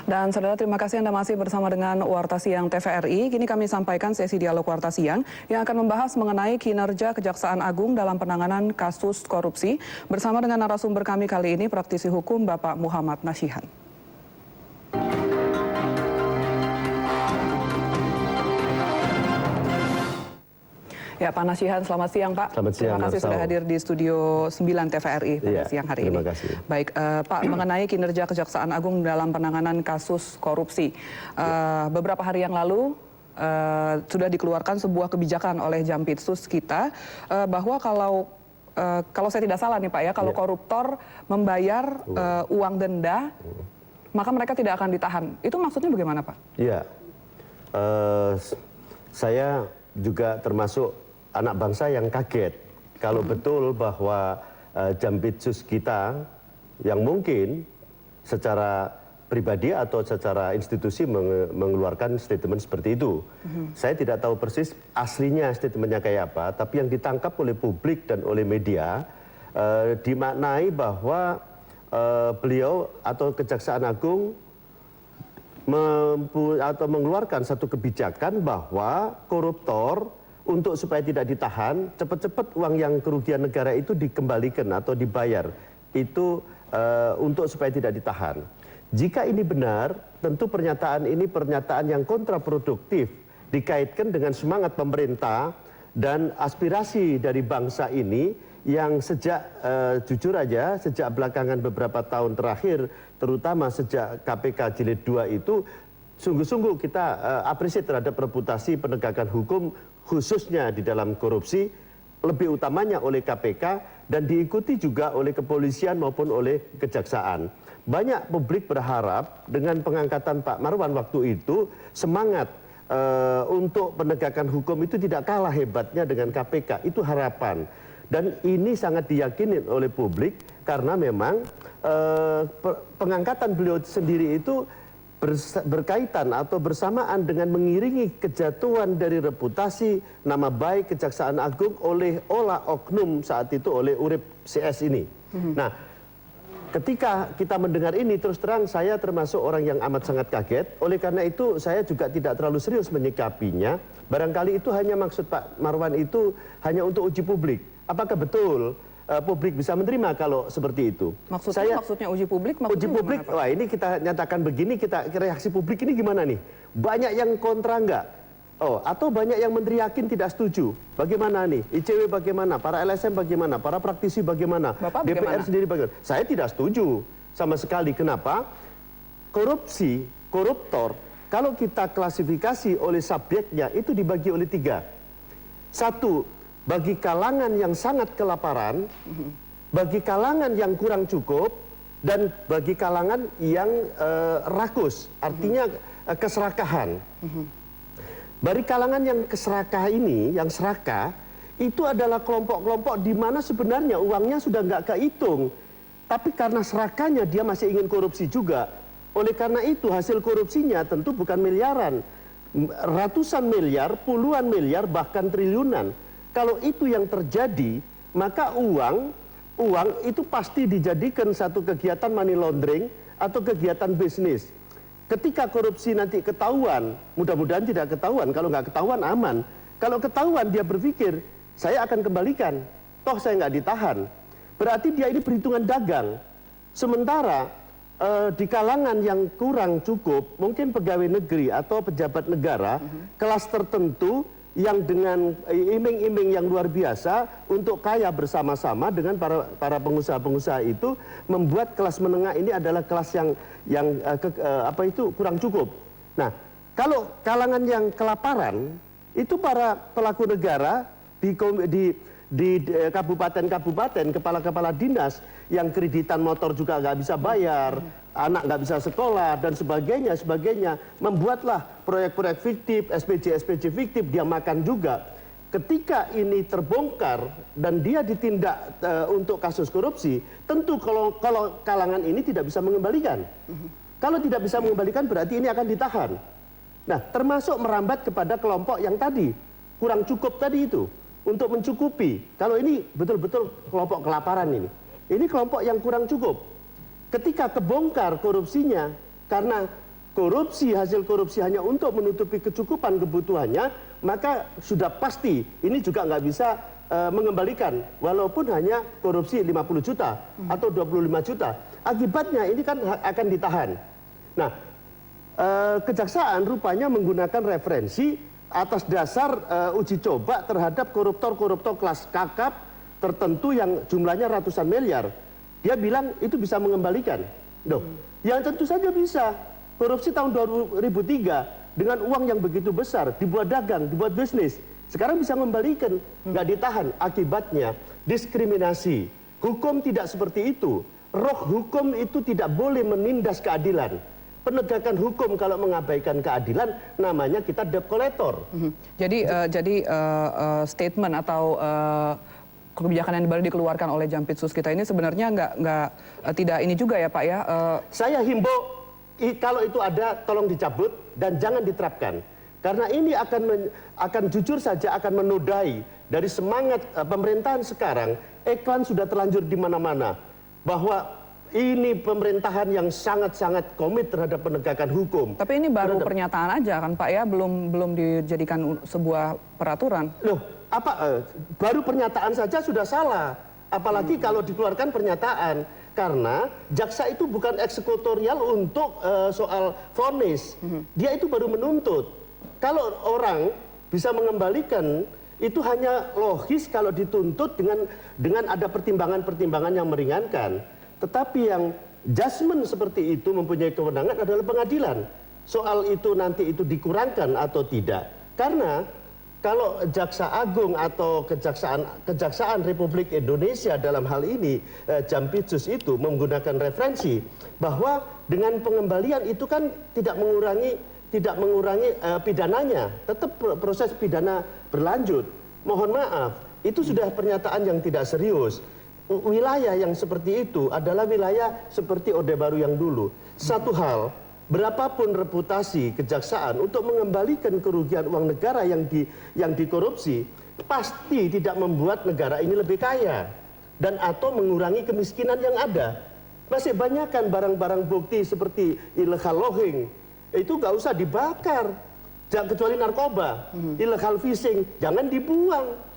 Dan saudara, terima kasih Anda masih bersama dengan Warta Siang TVRI. Kini kami sampaikan sesi dialog Warta Siang yang akan membahas mengenai kinerja Kejaksaan Agung dalam penanganan kasus korupsi. Bersama dengan narasumber kami kali ini, praktisi hukum Bapak Muhammad Nasyihan. Ya, Pak Nasyihan, selamat siang Pak. Selamat siang. Terima kasih sudah hadir di Studio 9 TVRI pada siang hari terima ini. Kasih. Baik, Pak, mengenai kinerja Kejaksaan Agung dalam penanganan kasus korupsi. Beberapa hari yang lalu sudah dikeluarkan sebuah kebijakan oleh Jampitsus kita bahwa kalau saya tidak salah nih Pak ya, kalau koruptor membayar uang denda, maka mereka tidak akan ditahan. Itu maksudnya bagaimana Pak? Iya, saya juga termasuk anak bangsa yang kaget kalau betul bahwa Jampitsus kita yang mungkin secara pribadi atau secara institusi mengeluarkan statement seperti itu. Saya tidak tahu persis aslinya statementnya kayak apa, tapi yang ditangkap oleh publik dan oleh media dimaknai bahwa beliau atau Kejaksaan Agung mengeluarkan satu kebijakan bahwa koruptor untuk supaya tidak ditahan, cepat-cepat uang yang kerugian negara itu dikembalikan atau dibayar. Itu untuk supaya tidak ditahan. Jika ini benar, tentu pernyataan ini pernyataan yang kontraproduktif dikaitkan dengan semangat pemerintah dan aspirasi dari bangsa ini yang sejak, jujur aja, sejak belakangan beberapa tahun terakhir, terutama sejak KPK Jilid 2 itu, sungguh-sungguh kita apresiasi terhadap reputasi penegakan hukum, khususnya di dalam korupsi, lebih utamanya oleh KPK dan diikuti juga oleh kepolisian maupun oleh kejaksaan. Banyak publik berharap dengan pengangkatan Pak Marwan waktu itu, semangat untuk penegakan hukum itu tidak kalah hebatnya dengan KPK. Itu harapan. Dan ini sangat diyakini oleh publik karena memang pengangkatan beliau sendiri itu berkaitan atau bersamaan dengan mengiringi kejatuhan dari reputasi nama baik Kejaksaan Agung oleh oknum saat itu oleh Urip CS ini. Nah, ketika kita mendengar ini, terus terang saya termasuk orang yang amat sangat kaget. Oleh karena itu saya juga tidak terlalu serius menyikapinya. Barangkali itu hanya maksud Pak Marwan itu hanya untuk uji publik. Apakah betul publik bisa menerima kalau seperti itu? Maksudnya uji publik? Uji publik, wah ini kita nyatakan begini, reaksi publik ini gimana nih? Banyak yang kontra enggak? Oh, atau banyak yang meneriakin tidak setuju? Bagaimana nih? ICW bagaimana? Para LSM bagaimana? Para praktisi bagaimana? Bapak DPR bagaimana? sendiri bagaimana? Saya tidak setuju sama sekali. Kenapa? Korupsi, koruptor, kalau kita klasifikasi oleh subjeknya itu dibagi oleh 3. Satu, bagi kalangan yang sangat kelaparan, bagi kalangan yang kurang cukup, dan bagi kalangan yang rakus, artinya keserakahan. Bagi kalangan yang keserakah ini, yang serakah, itu adalah kelompok-kelompok di mana sebenarnya uangnya sudah nggak kehitung. Tapi karena serakahnya dia masih ingin korupsi juga. Oleh karena itu hasil korupsinya tentu bukan miliaran. Ratusan miliar, puluhan miliar, bahkan triliunan. Kalau itu yang terjadi, maka uang itu pasti dijadikan satu kegiatan money laundering atau kegiatan bisnis. Ketika korupsi nanti ketahuan, mudah-mudahan tidak ketahuan, kalau nggak ketahuan aman. Kalau ketahuan dia berpikir, saya akan kembalikan, toh saya nggak ditahan. Berarti dia ini perhitungan dagang. Sementara di kalangan yang kurang cukup, mungkin pegawai negeri atau pejabat negara, kelas tertentu, yang dengan iming-iming yang luar biasa untuk kaya bersama-sama dengan para pengusaha-pengusaha itu membuat kelas menengah ini adalah kelas yang kurang cukup. Nah, kalau kalangan yang kelaparan itu para pelaku negara di kabupaten-kabupaten, kepala-kepala dinas yang kreditan motor juga nggak bisa bayar, anak nggak bisa sekolah dan sebagainya, membuatlah proyek-proyek fiktif, SPJ fiktif, dia makan juga. Ketika ini terbongkar dan dia ditindak untuk kasus korupsi, tentu kalau kalangan ini tidak bisa mengembalikan. Kalau tidak bisa mengembalikan berarti ini akan ditahan. Nah, termasuk merambat kepada kelompok yang tadi kurang cukup tadi itu. Untuk mencukupi, kalau ini betul-betul kelompok kelaparan ini kelompok yang kurang cukup. Ketika kebongkar korupsinya, karena korupsi, hasil korupsi hanya untuk menutupi kecukupan kebutuhannya, maka sudah pasti ini juga nggak bisa mengembalikan, walaupun hanya korupsi 50 juta atau 25 juta. Akibatnya ini kan akan ditahan. Nah, kejaksaan rupanya menggunakan referensi atas dasar uji coba terhadap koruptor-koruptor kelas kakap tertentu yang jumlahnya ratusan miliar. Dia bilang itu bisa mengembalikan. Loh, yang tentu saja bisa. Korupsi tahun 2003 dengan uang yang begitu besar, dibuat dagang, dibuat bisnis. Sekarang bisa mengembalikan, nggak ditahan. Akibatnya diskriminasi. Hukum tidak seperti itu. Roh hukum itu tidak boleh menindas keadilan. Penegakan hukum kalau mengabaikan keadilan namanya kita debt collector. Jadi statement atau kebijakan yang baru dikeluarkan oleh Jampitsus kita ini sebenarnya tidak ini juga ya Pak ya. Saya himbau kalau itu ada tolong dicabut dan jangan diterapkan. Karena ini akan jujur saja akan menodai dari semangat pemerintahan sekarang. Iklan sudah terlanjur di mana-mana bahwa ini pemerintahan yang sangat-sangat komit terhadap penegakan hukum. Tapi ini baru pernyataan aja kan Pak ya, belum dijadikan sebuah peraturan. Loh, baru pernyataan saja sudah salah. Apalagi kalau dikeluarkan pernyataan. Karena jaksa itu bukan eksekutorial untuk soal vonis. Dia itu baru menuntut. Kalau orang bisa mengembalikan, itu hanya logis kalau dituntut dengan ada pertimbangan-pertimbangan yang meringankan. Tetapi yang judgment seperti itu mempunyai kewenangan adalah pengadilan. Soal itu nanti itu dikurangkan atau tidak. Karena kalau Jaksa Agung atau Kejaksaan Republik Indonesia dalam hal ini Jampitsus itu menggunakan referensi bahwa dengan pengembalian itu kan tidak mengurangi pidananya, tetap proses pidana berlanjut. Mohon maaf, itu sudah pernyataan yang tidak serius. Wilayah yang seperti itu adalah wilayah seperti Orde Baru yang dulu. Satu hal, berapapun reputasi kejaksaan untuk mengembalikan kerugian uang negara yang dikorupsi, pasti tidak membuat negara ini lebih kaya dan atau mengurangi kemiskinan yang ada. Masih banyak kan barang-barang bukti seperti illegal logging, itu nggak usah dibakar, kecuali narkoba, illegal fishing, jangan dibuang.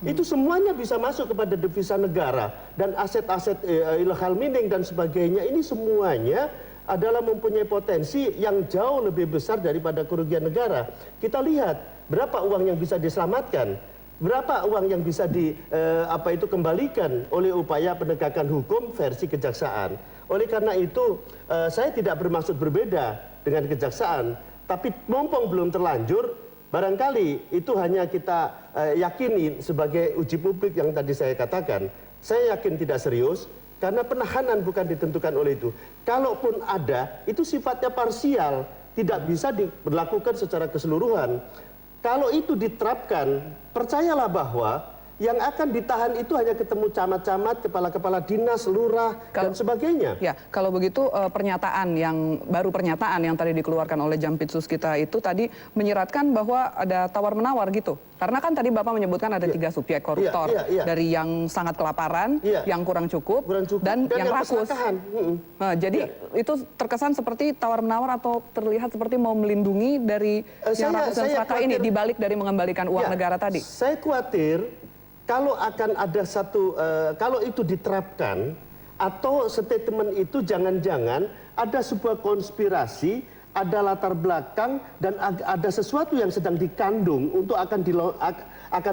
Itu semuanya bisa masuk kepada devisa negara dan aset-aset illegal mining dan sebagainya, ini semuanya adalah mempunyai potensi yang jauh lebih besar daripada kerugian negara. Kita lihat berapa uang yang bisa diselamatkan, berapa uang yang bisa kembalikan oleh upaya penegakan hukum versi kejaksaan. Oleh karena itu saya tidak bermaksud berbeda dengan kejaksaan, tapi mumpung belum terlanjur, barangkali itu hanya kita yakini sebagai uji publik yang tadi saya katakan. Saya yakin tidak serius. Karena penahanan bukan ditentukan oleh itu. Kalaupun ada, itu sifatnya parsial, tidak bisa diberlakukan secara keseluruhan. Kalau itu diterapkan, percayalah bahwa yang akan ditahan itu hanya ketemu camat-camat, kepala-kepala dinas, lurah, dan sebagainya. Ya, kalau begitu pernyataan yang tadi dikeluarkan oleh Jampitsus kita itu tadi menyiratkan bahwa ada tawar-menawar gitu. Karena kan tadi Bapak menyebutkan ada 3 subjek koruptor, dari yang sangat kelaparan, yang kurang cukup, dan yang rakus. Nah, jadi itu terkesan seperti tawar-menawar atau terlihat seperti mau melindungi dari yang rakus dan serakah ini dibalik dari mengembalikan uang negara tadi. Saya khawatir kalau akan ada kalau itu diterapkan atau statement itu jangan-jangan ada sebuah konspirasi, ada latar belakang dan ada sesuatu yang sedang dikandung untuk akan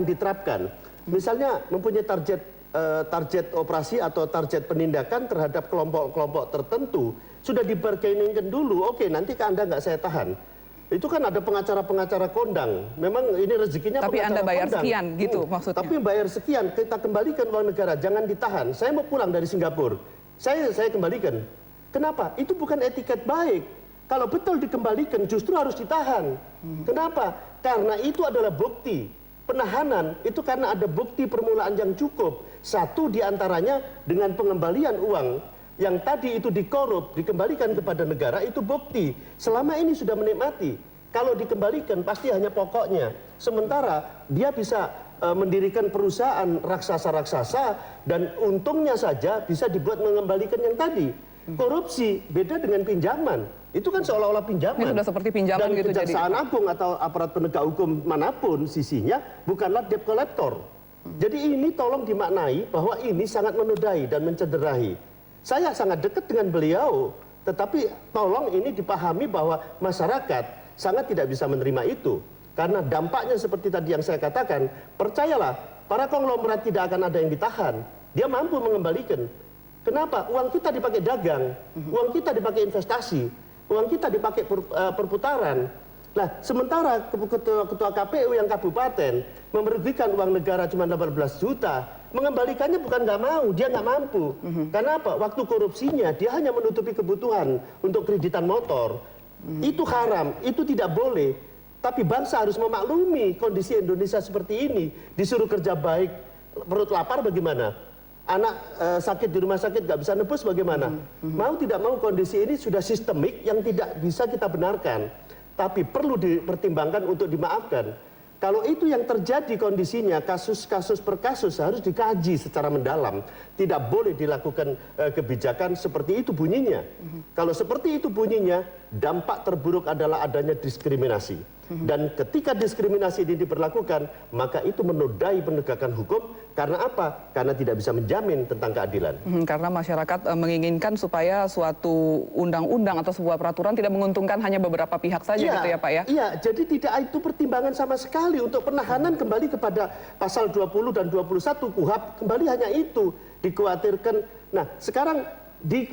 diterapkan. Misalnya mempunyai target operasi atau target penindakan terhadap kelompok-kelompok tertentu sudah dibargainingkan dulu. Oke, nanti ke Anda nggak saya tahan. Itu kan ada pengacara-pengacara kondang. Memang ini rezekinya tapi pengacara Anda bayar kondang. Sekian gitu maksudnya. Tapi bayar sekian, kita kembalikan uang negara, jangan ditahan. Saya mau pulang dari Singapura, saya kembalikan. Kenapa? Itu bukan etiket baik. Kalau betul dikembalikan justru harus ditahan. Kenapa? Karena itu adalah bukti. Penahanan itu karena ada bukti permulaan yang cukup. Satu diantaranya dengan pengembalian uang yang tadi itu dikorup, dikembalikan kepada negara, itu bukti. Selama ini sudah menikmati. Kalau dikembalikan pasti hanya pokoknya. Sementara dia bisa mendirikan perusahaan raksasa-raksasa dan untungnya saja bisa dibuat mengembalikan yang tadi. Korupsi beda dengan pinjaman. Itu kan seolah-olah pinjaman. Ini sudah seperti pinjaman dan gitu jadi. Kejaksaan Agung atau aparat penegak hukum manapun sisinya bukanlah debt collector. Jadi ini tolong dimaknai bahwa ini sangat menodai dan mencederai. Saya sangat dekat dengan beliau, tetapi tolong ini dipahami bahwa masyarakat sangat tidak bisa menerima itu. Karena dampaknya seperti tadi yang saya katakan, percayalah, para konglomerat tidak akan ada yang ditahan. Dia mampu mengembalikan. Kenapa? Uang kita dipakai dagang, uang kita dipakai investasi, uang kita dipakai perputaran. Nah, sementara ketua KPU yang kabupaten merugikan uang negara cuma 18 juta, mengembalikannya bukan nggak mau, dia nggak mampu. Karena apa? Waktu korupsinya dia hanya menutupi kebutuhan untuk kreditan motor. Itu haram, itu tidak boleh. Tapi bangsa harus memaklumi kondisi Indonesia seperti ini. Disuruh kerja baik, perut lapar bagaimana? Anak sakit di rumah sakit nggak bisa nebus bagaimana? Mau tidak mau kondisi ini sudah sistemik yang tidak bisa kita benarkan. Tapi perlu dipertimbangkan untuk dimaafkan. Kalau itu yang terjadi kondisinya, kasus-kasus per kasus harus dikaji secara mendalam. Tidak boleh dilakukan kebijakan seperti itu bunyinya. Kalau seperti itu bunyinya, dampak terburuk adalah adanya diskriminasi. Dan ketika diskriminasi ini diberlakukan, maka itu menodai penegakan hukum. Karena apa? Karena tidak bisa menjamin tentang keadilan. Karena masyarakat menginginkan supaya suatu undang-undang atau sebuah peraturan tidak menguntungkan hanya beberapa pihak saja gitu ya Pak ya? Iya, jadi tidak itu pertimbangan sama sekali. Untuk penahanan kembali kepada pasal 20 dan 21 KUHP, kembali hanya itu. Dikhawatirkan. Nah, sekarang di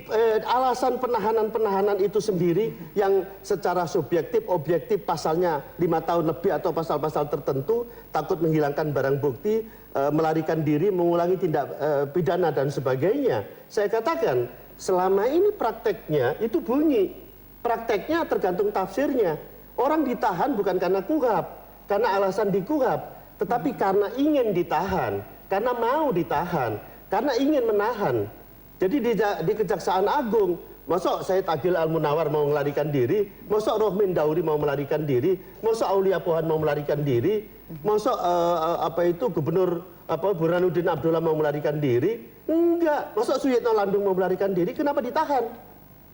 alasan penahanan itu sendiri yang secara subjektif, objektif pasalnya 5 tahun lebih atau pasal-pasal tertentu, takut menghilangkan barang bukti, melarikan diri, mengulangi tindak pidana dan sebagainya. Saya katakan, selama ini prakteknya itu bunyi. Prakteknya tergantung tafsirnya. Orang ditahan bukan karena KUHP, karena alasan di KUHP, tetapi karena ingin ditahan, karena mau ditahan, karena ingin menahan. Jadi di Kejaksaan Agung, masuk Said Agil Al-Munawar mau melarikan diri, masuk Rohmin Dauri mau melarikan diri, masuk Aulia Pohan mau melarikan diri, masuk Gubernur Burhanuddin Abdullah mau melarikan diri, enggak. Masuk Suyitno Landung mau melarikan diri, kenapa ditahan?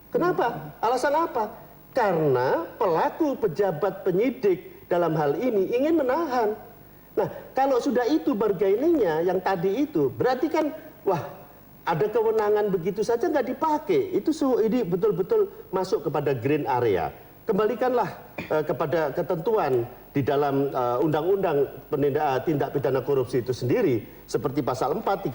Kenapa? Alasan apa? Karena pelaku pejabat penyidik dalam hal ini ingin menahan. Nah, kalau sudah itu bargainingnya yang tadi itu, berarti kan, wah, ada kewenangan begitu saja nggak dipakai. Itu ini betul-betul masuk kepada green area. Kembalikanlah kepada ketentuan di dalam undang-undang tindak pidana korupsi itu sendiri, seperti pasal 4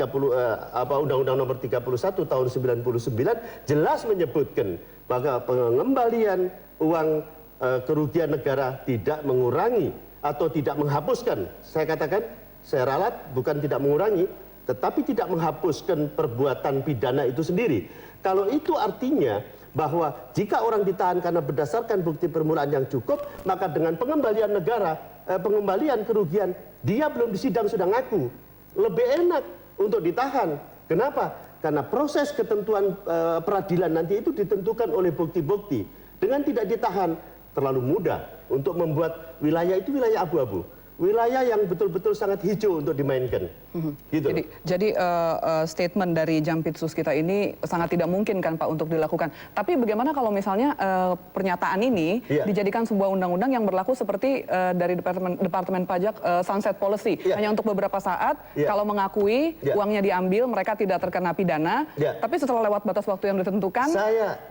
Undang-Undang Nomor 31 tahun 99 jelas menyebutkan bahwa pengembalian uang kerugian negara tidak mengurangi atau tidak menghapuskan. Saya katakan, saya ralat bukan tidak mengurangi, tetapi tidak menghapuskan perbuatan pidana itu sendiri. Kalau itu artinya bahwa jika orang ditahan karena berdasarkan bukti permulaan yang cukup, maka dengan pengembalian negara, pengembalian kerugian, dia belum disidang sudah ngaku. Lebih enak untuk ditahan. Kenapa? Karena proses ketentuan peradilan nanti itu ditentukan oleh bukti-bukti. Dengan tidak ditahan, terlalu mudah untuk membuat wilayah itu wilayah abu-abu. Wilayah yang betul-betul sangat hijau untuk dimainkan. Gitu. Jadi statement dari Jampitsus kita ini sangat tidak mungkin kan Pak untuk dilakukan. Tapi bagaimana kalau misalnya pernyataan ini dijadikan sebuah undang-undang yang berlaku seperti dari Departemen Pajak sunset policy. Hanya untuk beberapa saat, kalau mengakui uangnya diambil, mereka tidak terkena pidana. Tapi setelah lewat batas waktu yang ditentukan,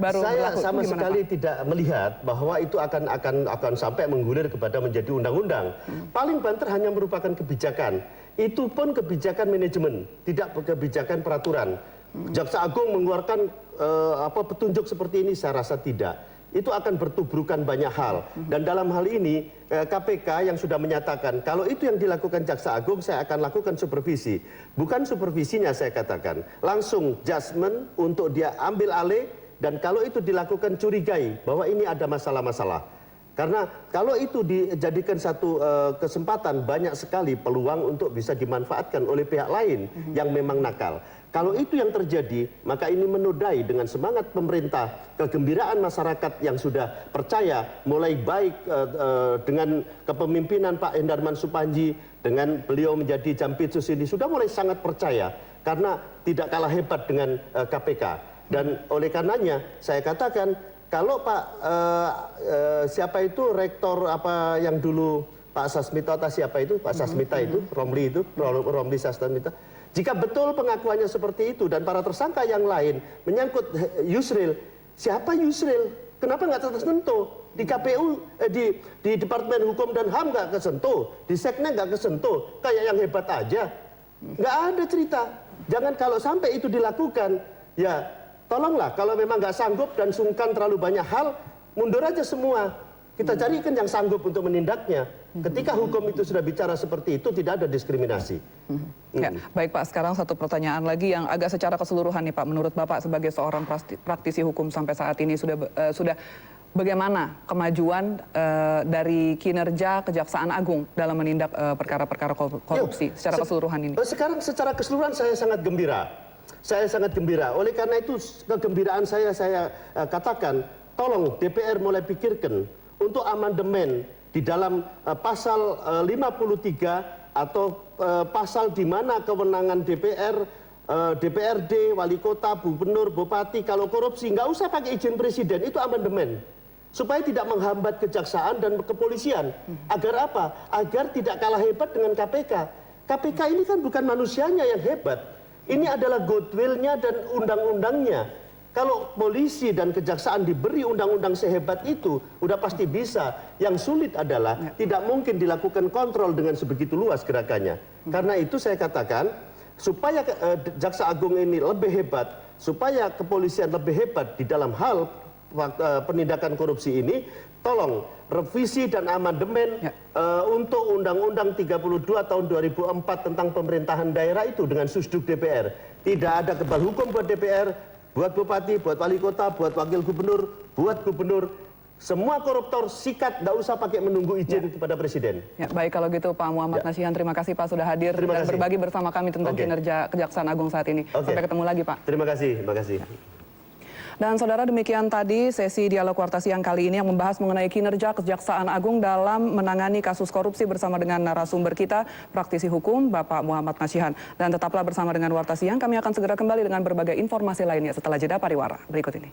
baru berlaku. Saya sama sekali tidak melihat bahwa itu akan sampai menggulir kepada menjadi undang-undang. Paling banter hanya merupakan kebijakan. Itu pun kebijakan manajemen, tidak kebijakan peraturan. Jaksa Agung mengeluarkan petunjuk seperti ini, saya rasa tidak. Itu akan bertubrukan banyak hal. Dan dalam hal ini KPK yang sudah menyatakan kalau itu yang dilakukan Jaksa Agung, saya akan lakukan supervisi. Bukan supervisinya saya katakan, langsung judgment untuk dia ambil alih. Dan kalau itu dilakukan curigai bahwa ini ada masalah-masalah. Karena kalau itu dijadikan satu kesempatan, banyak sekali peluang untuk bisa dimanfaatkan oleh pihak lain yang memang nakal. Kalau itu yang terjadi, maka ini menodai dengan semangat pemerintah, kegembiraan masyarakat yang sudah percaya, mulai baik dengan kepemimpinan Pak Hendarman Supandji, dengan beliau menjadi Jampitsus ini, sudah mulai sangat percaya, karena tidak kalah hebat dengan KPK. Dan oleh karenanya saya katakan kalau Pak siapa itu rektor apa yang dulu Pak Sasmita atau siapa itu Pak Sasmita itu Romli Sasmita, jika betul pengakuannya seperti itu dan para tersangka yang lain menyangkut Yusril, siapa Yusril? Kenapa nggak tersentuh? Di KPU, di Departemen Hukum dan HAM nggak kesentuh, di Seknek nggak kesentuh, kayak yang hebat aja. Nggak ada cerita. Jangan kalau sampai itu dilakukan, ya tolonglah kalau memang nggak sanggup dan sungkan terlalu banyak hal, mundur aja semua. Kita carikan yang sanggup untuk menindaknya. Ketika hukum itu sudah bicara seperti itu, tidak ada diskriminasi. Ya, baik Pak, sekarang satu pertanyaan lagi yang agak secara keseluruhan nih Pak. Menurut Bapak sebagai seorang praktisi hukum sampai saat ini sudah bagaimana kemajuan dari kinerja Kejaksaan Agung dalam menindak perkara-perkara korupsi secara keseluruhan ini? Sekarang secara keseluruhan saya sangat gembira. Saya sangat gembira. Oleh karena itu kegembiraan saya katakan, tolong DPR mulai pikirkan untuk amandemen di dalam pasal 53 atau pasal di mana kewenangan DPR, DPRD, wali kota, gubernur, bupati kalau korupsi nggak usah pakai izin presiden, itu amandemen. Supaya tidak menghambat kejaksaan dan kepolisian. Agar apa? Agar tidak kalah hebat dengan KPK. KPK ini kan bukan manusianya yang hebat. Ini adalah goodwill-nya dan undang-undangnya. Kalau polisi dan kejaksaan diberi undang-undang sehebat itu, udah pasti bisa. Yang sulit adalah tidak mungkin dilakukan kontrol dengan sebegitu luas gerakannya. Karena itu saya katakan, supaya Jaksa Agung ini lebih hebat, supaya kepolisian lebih hebat di dalam hal penindakan korupsi ini, tolong revisi dan amandemen untuk Undang-Undang 32 tahun 2004 tentang pemerintahan daerah itu dengan susduk DPR. Tidak ada kebal hukum buat DPR, buat bupati, buat wali kota, buat wakil gubernur, buat gubernur. Semua koruptor sikat, tidak usah pakai menunggu izin kepada presiden. Ya, baik kalau gitu Pak Muhammad Nasihan, terima kasih Pak sudah hadir dan berbagi bersama kami tentang kinerja Kejaksaan Agung saat ini. Sampai ketemu lagi Pak. Terima kasih, terima kasih. Dan saudara, demikian tadi sesi dialog Warta Siang kali ini yang membahas mengenai kinerja Kejaksaan Agung dalam menangani kasus korupsi bersama dengan narasumber kita, praktisi hukum Bapak Muhammad Nasihan. Dan tetaplah bersama dengan Warta Siang, kami akan segera kembali dengan berbagai informasi lainnya setelah jeda pariwara berikut ini.